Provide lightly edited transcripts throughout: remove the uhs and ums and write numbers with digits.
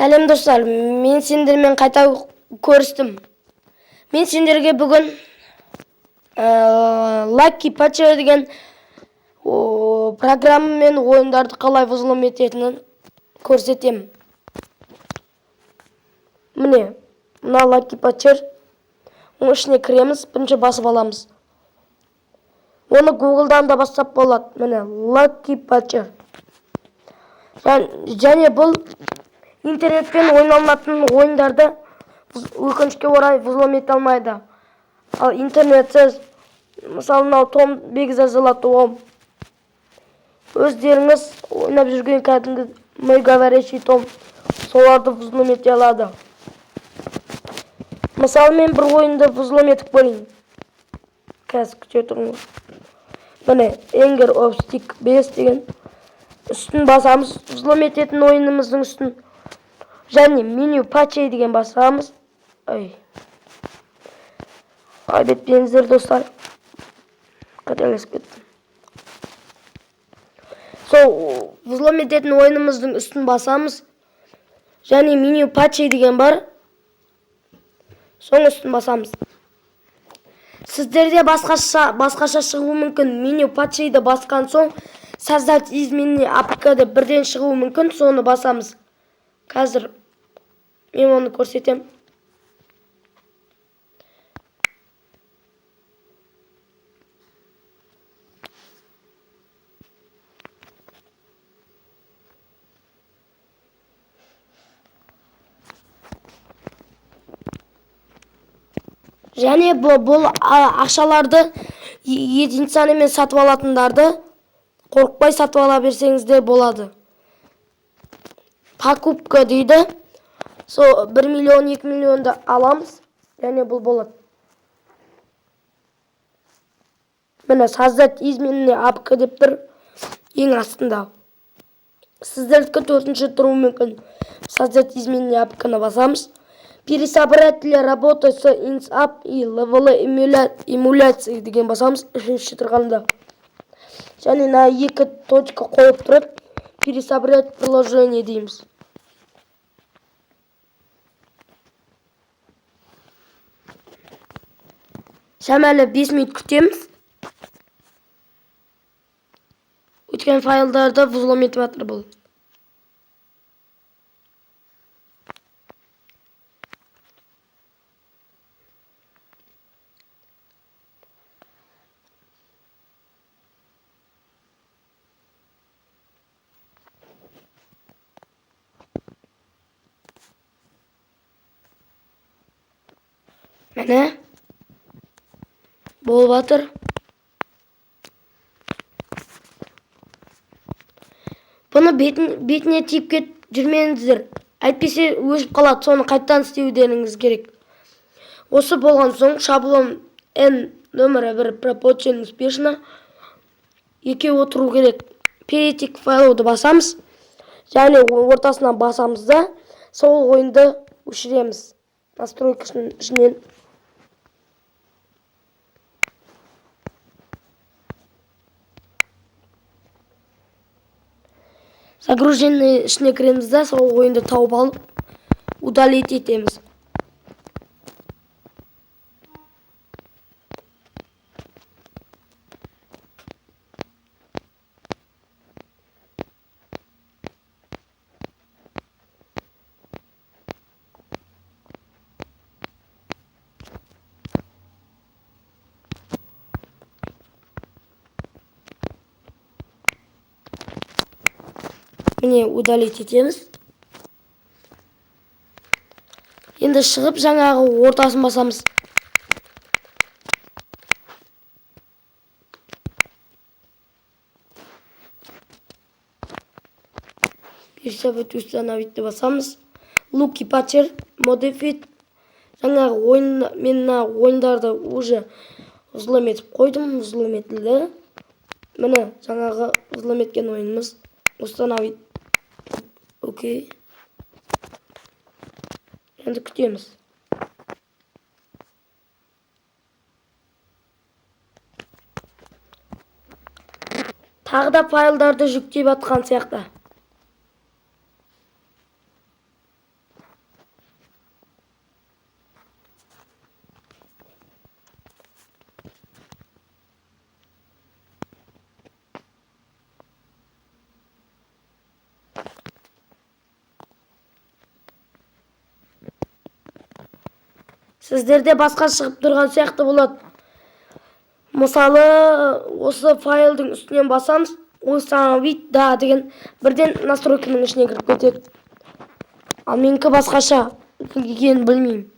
Сәлем достар, мен сендермен қайта көрістім. Мен сендерге бүгін Lucky Patcher деген программа мен ойындарды қалай взлом ететінін көрсетемін. Міне, мына Lucky Patcher. Оның ішіне кіреміз, бірінші басып аламыз. Оны Google'дан да бастап болады. Міне, Lucky Patcher. Және бұл интернетпен ойналатын ойындарды өкінішке орай взлом ете алмайды. Ал интернетсіз, мысалы мынау Том Бекзазылатуым, өздеріңіз ойнап жүрген кәдімгі мы говорящий Том, соларды взлом ете алады. Мысалы мен бір ойынды взлом етіп көрейін. Қазір күте тұрмыз. Міне, Anger of Stick 5 деген үстін басамыз, взлом ететін ойынымыздың үстін. Және меню патчей деген басамыз. Бетпеңіздер достар. Қателесіп кеттім. Сол взлом ететін ойынымыздың үстін басамыз. Және меню патчей деген бар. Соң үстін басамыз. Сіздерде басқаша шығуы мүмкін. Меню патчейді басқан соң создать изменение APK деп бірден шығуы мүмкін. Соны басамыз. Қазір мен оны көрсетем. Және бұл ақшаларды единицамен сатып алатындарды қорықпай сатып ала берсеңіздер болады. Покупка дейді. Сол 1 миллион, 2 миллионды аламыз. Және бұл болады. Міне, создать изменение APK деп тұр ең астында. Сіздердікі 4-ші тұруы мүмкін. Создать изменение APK-ны басамыз. Пересобрать для работы с INSAP и левелы эмуляции деген басамыз. 3-ші тұрғанда. Және на 2 точка қойып тұрып, пересобрать приложение дейміз. Шамалы 5 минут күтеміз. Өткен файлдарды взлом етіп жатыр бұл. Міне, болып жатыр. Бұны бетіне тиіп кет жүрмеңіздер. Әйтпесе өшіп қалады, соны қайттан істеудеріңіз керек. Осы болған соң шаблон N нөмірі 1 пропочен успешно 2 отыру керек. Перейти к файлауды басамыз. Және ортасына басамыз да сол ойынды өшіреміз. Настройкасының ішінен. Загруженный ішіне кіреміз да, сол ойынды тауып алып, удалить етеміз. Міне, удалить етеміз. Енді шығып жаңағы ортасын басамыз. Пересобрать установитті басамыз. Lucky Patcher, Modifit. Жаңағы мен ойындарды уже взлом етіп қойдым. Взлом етілді. Міне, жаңағы взлом еткен ойынымыз. Установить. Окей. Енді күтеміз. Тағы да файлдарды жүктеп атқан сияқты. Сіздерде басқа шығып тұрған сияқты болады. Мысалы, осы файлдың үстінен басамыз, установить да деген бірден настройканың ішіне кіріп кетеді. Ал менікі басқаша екенін білмеймін.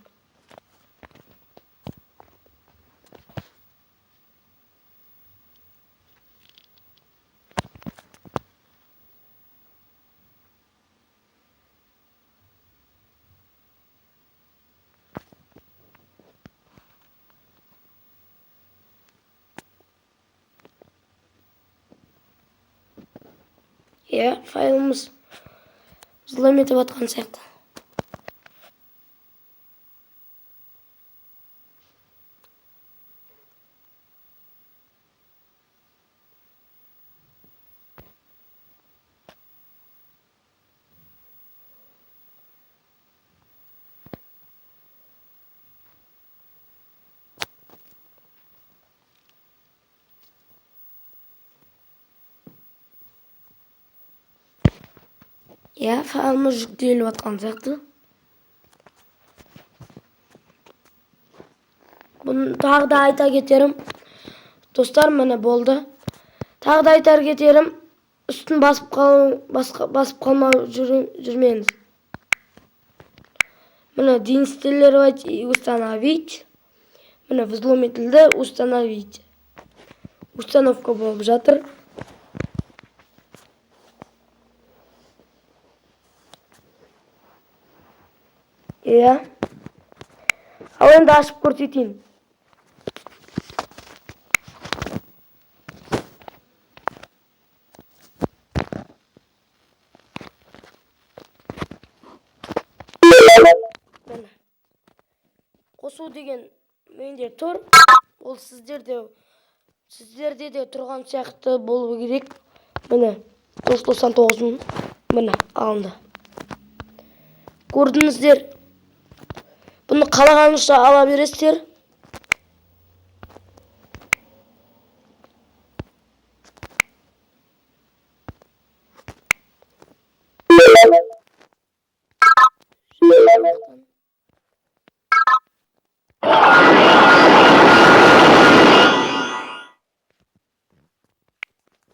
Файлымыз взлом етіп атқан сияқты. Файлымыз жүктеліп атқан сияқты. Бұны тағы да айта кетерім. Достар, міне болды. Тағы да айтар кетерім. Үстін басып қалмау жүрмеңіз. Міне деинсталлировать и установить. Міне взлом етілді, установить. Установка болып жатыр. Ал енді ашып көрсетейін. Қосу деген менде тұр. Ол сіздерде де тұрған сияқты болу керек. Міне 99 міне алынды. Көрдіңіздер. Бұны қалағаныңызша ала бересіздер.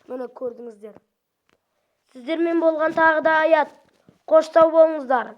Міне көрдіңіздер. Сіздермен болған тағы да аят. Қош сау болыңыздар.